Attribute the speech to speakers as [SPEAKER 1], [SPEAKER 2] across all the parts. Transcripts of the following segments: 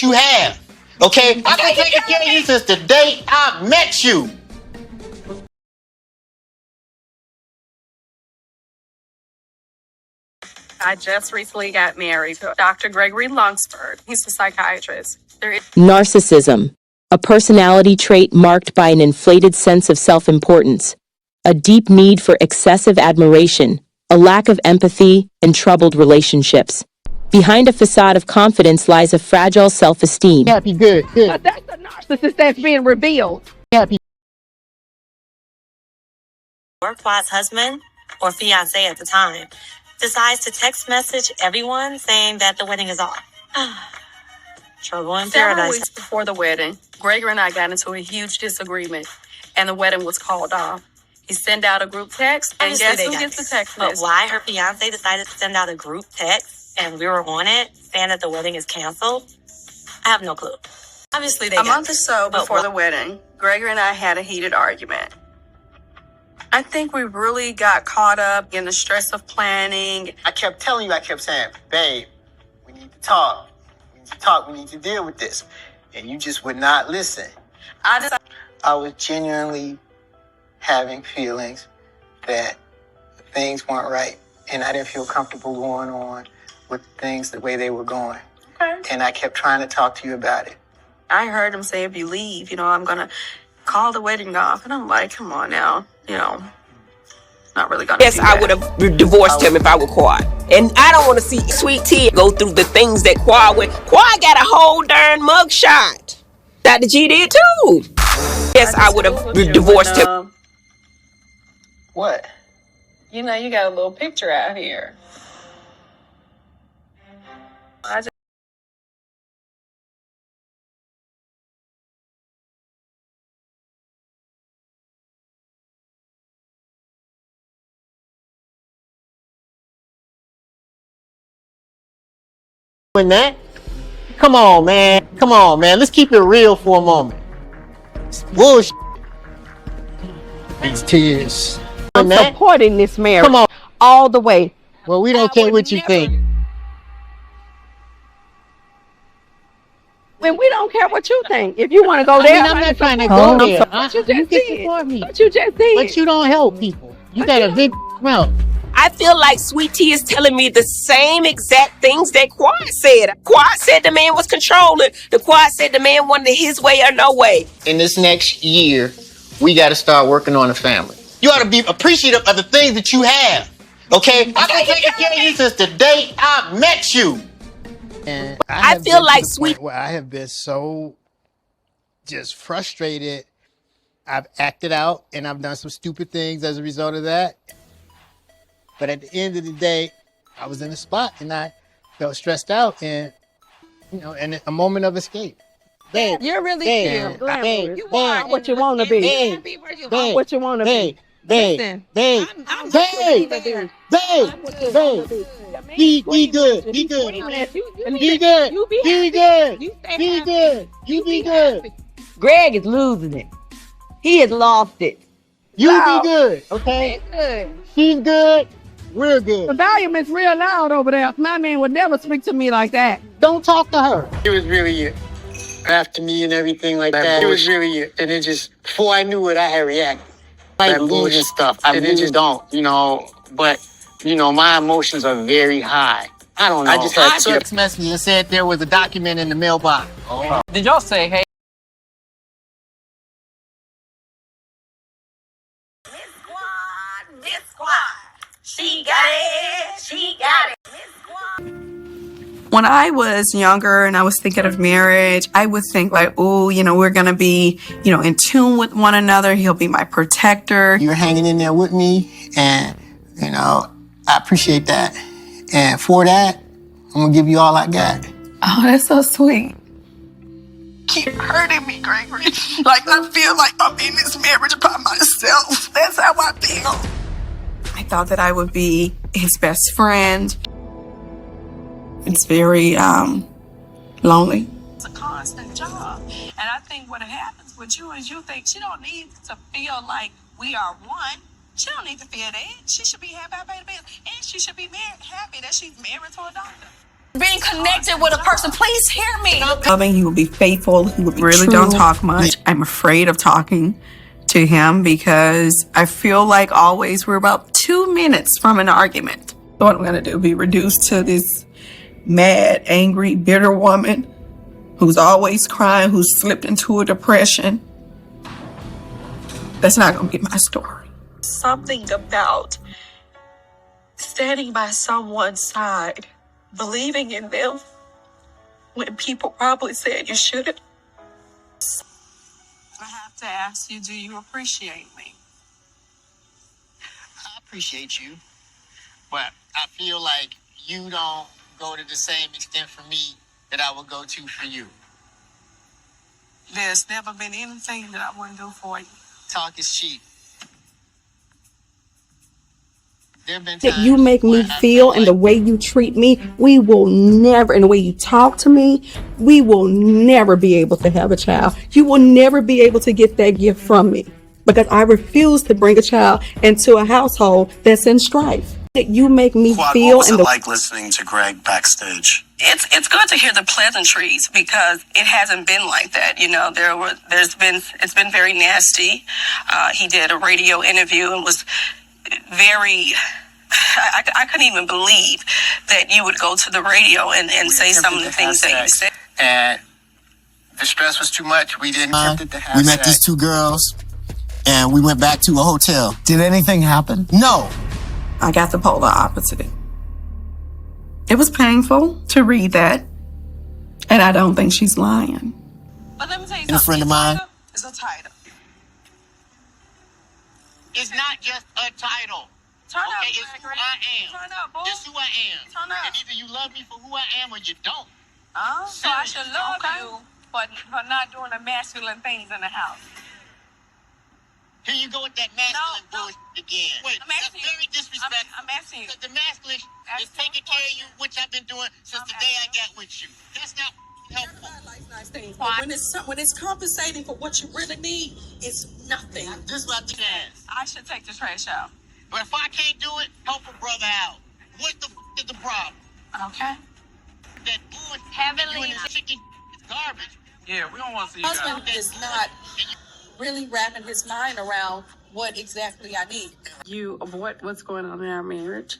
[SPEAKER 1] You have, okay? I've been taking care of you since the day I met you.
[SPEAKER 2] I just recently got married to Dr. Gregory Lunsford. He's a psychiatrist.
[SPEAKER 3] Narcissism, a personality trait marked by an inflated sense of self-importance, a deep need for excessive admiration, a lack of empathy, and troubled relationships. Behind a facade of confidence lies a fragile self-esteem.
[SPEAKER 1] Happy, good.
[SPEAKER 4] But that's the narcissist that's being revealed.
[SPEAKER 1] Happy.
[SPEAKER 5] Or Quad's husband, or fiance at the time, decides to text message everyone saying that the wedding is off. Trouble in
[SPEAKER 2] Several
[SPEAKER 5] paradise.
[SPEAKER 2] weeks before the wedding, Gregory and I got into a huge disagreement, and the wedding was called off. He sent out a group text, and
[SPEAKER 5] Obviously
[SPEAKER 2] guess
[SPEAKER 5] they
[SPEAKER 2] who
[SPEAKER 5] got
[SPEAKER 2] gets the
[SPEAKER 5] this.
[SPEAKER 2] text
[SPEAKER 5] But
[SPEAKER 2] message?
[SPEAKER 5] why her fiance decided to send out a group text and we were on it saying that the wedding is canceled, I have no clue. Obviously they
[SPEAKER 2] A
[SPEAKER 5] got
[SPEAKER 2] month or
[SPEAKER 5] this.
[SPEAKER 2] so
[SPEAKER 5] But
[SPEAKER 2] before
[SPEAKER 5] why-
[SPEAKER 2] the wedding, Gregory and I had a heated argument. I think we really got caught up in the stress of planning.
[SPEAKER 1] I kept telling you, I kept saying, babe, we need to talk. We need to talk. We need to deal with this. And you just would not listen.
[SPEAKER 2] I decided
[SPEAKER 1] I was genuinely having feelings that things weren't right. And I didn't feel comfortable going on with things the way they were going. And I kept trying to talk to you about it.
[SPEAKER 2] I heard him say, if you leave, I'm going to call the wedding off. And I'm like, come on now, not really going to
[SPEAKER 6] Yes,
[SPEAKER 2] do
[SPEAKER 6] I
[SPEAKER 2] that.
[SPEAKER 6] would have divorced him if I were Quad. And I don't want to see Sweet Tea go through the things that Quad went. Quad got a whole darn mugshot. Dr. G did too. Yes, I would have divorced him.
[SPEAKER 1] What?
[SPEAKER 2] You got a little picture out here. I just
[SPEAKER 1] When that? Come on, man. Come on, man. Let's keep it real for a moment. It's bullshit. These tears.
[SPEAKER 4] I'm supporting this marriage.
[SPEAKER 1] Come on.
[SPEAKER 4] All the way.
[SPEAKER 1] Well, we don't care what you think.
[SPEAKER 4] When we don't care what you think. If you want to go there,
[SPEAKER 1] I'm not trying to go there.
[SPEAKER 4] But you
[SPEAKER 1] You
[SPEAKER 4] just
[SPEAKER 1] can
[SPEAKER 4] did.
[SPEAKER 1] support me.
[SPEAKER 4] But you just did.
[SPEAKER 1] But you don't help people. You got a big mouth.
[SPEAKER 6] I feel like Sweet Tea is telling me the same exact things that Quad said. Quad said the man was controlling. The Quad said the man wanted his way or no way.
[SPEAKER 1] In this next year, we got to start working on a family. You ought to be appreciative of the things that you have. Okay? I've been taking care of you since the day I met you.
[SPEAKER 7] And
[SPEAKER 6] I feel like Sweet.
[SPEAKER 7] Where I have been so just frustrated. I've acted out and I've done some stupid things as a result of that. But at the end of the day, I was in a spot and I felt stressed out and, and a moment of escape. Babe,
[SPEAKER 4] You're really
[SPEAKER 7] babe,
[SPEAKER 4] glamorous.
[SPEAKER 7] babe,
[SPEAKER 4] You are what you want to be.
[SPEAKER 7] babe, babe,
[SPEAKER 4] What you want to be.
[SPEAKER 7] babe,
[SPEAKER 4] Listen,
[SPEAKER 7] babe,
[SPEAKER 4] I'm
[SPEAKER 7] babe,
[SPEAKER 4] babe,
[SPEAKER 7] babe. Be good, be good, be good, be good, be good, be good, you be good.
[SPEAKER 4] Greg is losing it. He has lost it.
[SPEAKER 7] You be good, okay?
[SPEAKER 4] Good.
[SPEAKER 7] She's good, we're
[SPEAKER 4] The
[SPEAKER 7] good.
[SPEAKER 4] volume is real loud over there. My man would never speak to me like that.
[SPEAKER 7] Don't talk to her.
[SPEAKER 1] It was really it. After me and everything like that. It was really it. And it just, before I knew it, I had reacted. Like losing stuff. And it just don't, but, my emotions are very high. I don't know. I just had a text message and said there was a document in the mailbox. Oh.
[SPEAKER 8] Did y'all say, hey?
[SPEAKER 5] This squad. She got it. She got it.
[SPEAKER 2] When I was younger and I was thinking of marriage, I would think like, oh, we're going to be, in tune with one another. He'll be my protector.
[SPEAKER 1] You're hanging in there with me, and, I appreciate that. And for that, I'm going to give you all I got.
[SPEAKER 2] Oh, that's so sweet. Keep hurting me, Gregory. Like, I feel like I'm in this marriage by myself. myself. That's how I feel. I thought that I would be his best friend. It's very lonely.
[SPEAKER 8] It's a constant job. And I think what happens with you is you think she don't need to feel like we are one. She don't need to feel that. She should be happy I paid the bills. And she should be happy that she's married to a doctor.
[SPEAKER 9] Being connected with a person, please hear me.
[SPEAKER 2] Loving, he will be faithful. He will be really true. Don't talk much. I'm afraid of talking to him because I feel like always we're about 2 minutes from an argument. So what I'm going to do, be reduced to this mad, angry, bitter woman who's always crying, who's slipped into a depression. That's not going to be my story.
[SPEAKER 8] Something about standing by someone's side, believing in them when people probably said you shouldn't. I have to ask you, do you appreciate me?
[SPEAKER 1] I appreciate you, but I feel like you don't go to the same extent for me that I would go to for you.
[SPEAKER 8] There's never been anything that I wouldn't do for you.
[SPEAKER 1] Talk is cheap.
[SPEAKER 10] That you make me feel and the way you treat me, we will never, and the way you talk to me, we will never be able to have a child. You will never be able to get that gift from me because I refuse to bring a child into a household that's in strife. That you make me feel.
[SPEAKER 11] What was it like listening to Greg backstage?
[SPEAKER 8] It's good to hear the pleasantries because it hasn't been like that. You know, it's been very nasty. He did a radio interview and was very. I couldn't even believe that you would go to the radio and say some of the things that you said.
[SPEAKER 1] And the stress was too much. We didn't attempt to have
[SPEAKER 11] We met these two girls, and we went back to a hotel. Did anything happen? No.
[SPEAKER 2] I got the polar opposite. It was painful to read that, and I don't think she's lying.
[SPEAKER 8] But let me tell you
[SPEAKER 11] And a friend of mine.
[SPEAKER 8] It's a title.
[SPEAKER 1] It's not just a title.
[SPEAKER 8] Turn up,
[SPEAKER 1] it's who I am.
[SPEAKER 8] Turn up, boo.
[SPEAKER 1] It's who I am.
[SPEAKER 8] Turn up.
[SPEAKER 1] And either you love me for who I am or you don't.
[SPEAKER 8] So I should love you for not doing the masculine things in the house.
[SPEAKER 1] Here you go with that masculine bullshit again. Wait, that's very disrespectful.
[SPEAKER 8] I'm asking you.
[SPEAKER 1] The masculine is taking care of you, which I've been doing since the day I got with you. That's not helpful.
[SPEAKER 8] Nice things. But when it's compensating for what you really need, it's nothing.
[SPEAKER 1] This is what I think it is.
[SPEAKER 8] I should take the trash out.
[SPEAKER 1] But if I can't do it, help a brother out. What the is the problem?
[SPEAKER 8] Okay.
[SPEAKER 1] That bullshit.
[SPEAKER 9] Heavenly.
[SPEAKER 1] You and this chicken is garbage.
[SPEAKER 8] Yeah, we don't want to see you. Husband is not really wrapping his mind around what exactly I need. You avoid what's going on in our marriage,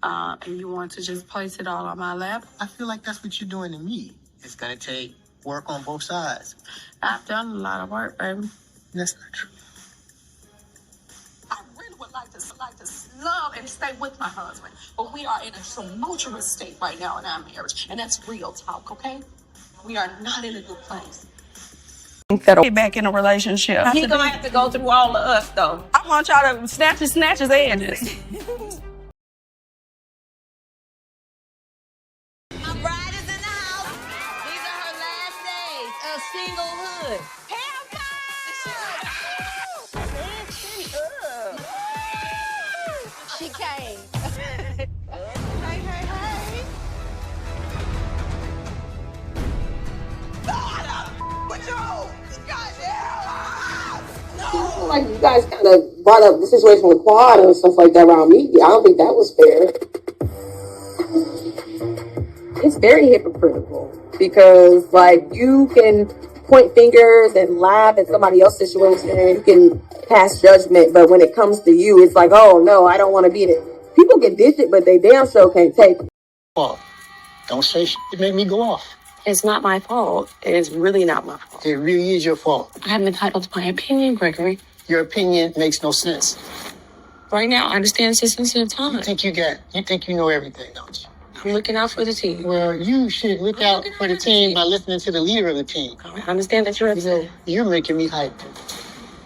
[SPEAKER 8] and you want to just place it all on my lap.
[SPEAKER 1] I feel like that's what you're doing to me. It's gonna take work on both sides.
[SPEAKER 8] I've done a lot of work, baby.
[SPEAKER 1] That's not true.
[SPEAKER 8] I really would like to love and stay with my husband, but we are in a tumultuous state right now in our marriage, and that's real talk, okay? We are not in a good place.
[SPEAKER 2] Get back in a relationship.
[SPEAKER 6] He gonna have to go through all of us, though.
[SPEAKER 2] I want y'all to snatch his edges.
[SPEAKER 9] Bride is in the house. These are her last days of singlehood. She came. Hey, hey, hey.
[SPEAKER 10] I feel like you guys kind of brought up the situation with Quad and stuff like that around me. I don't think that was fair. It's very hypocritical because, like, you can point fingers and laugh at somebody else's situation and you can pass judgment, but when it comes to you, it's like, oh no, I don't want to be in it. People can dish it, but they damn sure can't take it.
[SPEAKER 1] Well, don't say shit to make me go off.
[SPEAKER 5] It's not my fault. It is really not my fault.
[SPEAKER 1] It really is your fault.
[SPEAKER 5] I'm entitled to my opinion, Gregory.
[SPEAKER 1] Your opinion makes no sense.
[SPEAKER 5] Right now, I understand it's a sensitive time.
[SPEAKER 1] You think you know everything, don't you?
[SPEAKER 5] I'm looking out for the team.
[SPEAKER 1] Well, you should look out for the team by listening to the leader of the team.
[SPEAKER 5] I understand that you're upset.
[SPEAKER 1] You're making me hyped.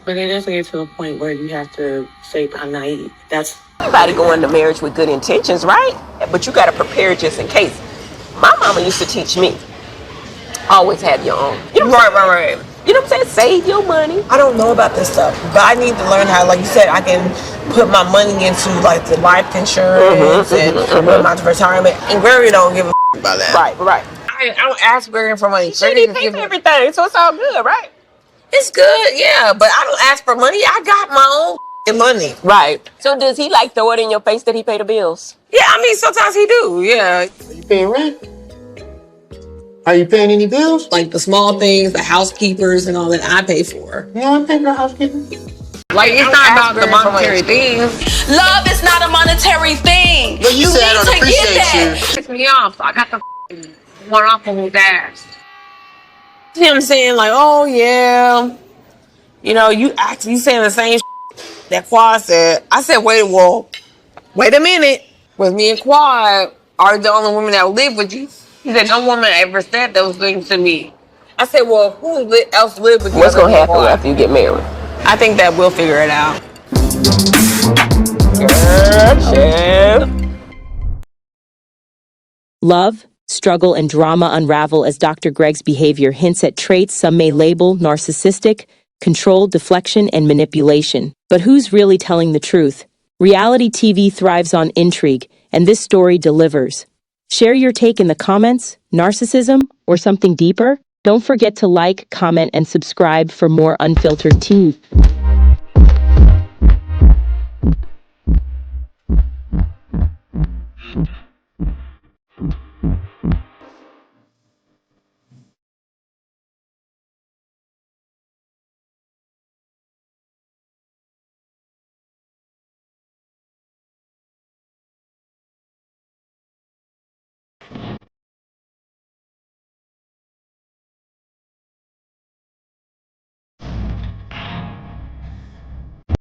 [SPEAKER 5] But it doesn't get to a point where you have to say I'm naive. That's
[SPEAKER 6] Everybody go into marriage with good intentions, right? But you got to prepare just in case. My mama used to teach me, always have your own. You know, right. You know what I'm saying? Save your money.
[SPEAKER 12] I don't know about this stuff, but I need to learn how, like you said, I can put my money into like the life insurance and put my retirement. And Gregory don't give a about that.
[SPEAKER 6] Right.
[SPEAKER 12] I don't ask Gregory for money.
[SPEAKER 6] She didn't pay for everything, so it's all good, right?
[SPEAKER 12] It's good, yeah, but I don't ask for money. I got my own money.
[SPEAKER 6] Right. So does he like throw it in your face that he pay the bills?
[SPEAKER 12] Yeah, I mean, sometimes he do, yeah.
[SPEAKER 1] Are you paying rent? Are you paying any bills?
[SPEAKER 12] Like the small things, the housekeepers and all that I pay for.
[SPEAKER 1] You know, I'm paying for housekeeping.
[SPEAKER 12] Like, it's not about the monetary things.
[SPEAKER 8] Love is not a monetary thing.
[SPEAKER 1] But you said I don't appreciate you.
[SPEAKER 12] Piss me off. I got the one off on his ass. You know what I'm saying? Like, oh yeah. You know, you saying the same that Quad said. I said, wait a minute. Was me and Quad are the only women that live with you? He said, no woman ever said those things to me. I said, well, who else live with you?
[SPEAKER 6] What's gonna happen after you get married?
[SPEAKER 12] I think that we'll figure it out.
[SPEAKER 3] Love, struggle, and drama unravel as Dr. Greg's behavior hints at traits some may label narcissistic, control, deflection, and manipulation. But who's really telling the truth? Reality TV thrives on intrigue, and this story delivers. Share your take in the comments, narcissism, or something deeper? Don't forget to like, comment, and subscribe for more unfiltered tea.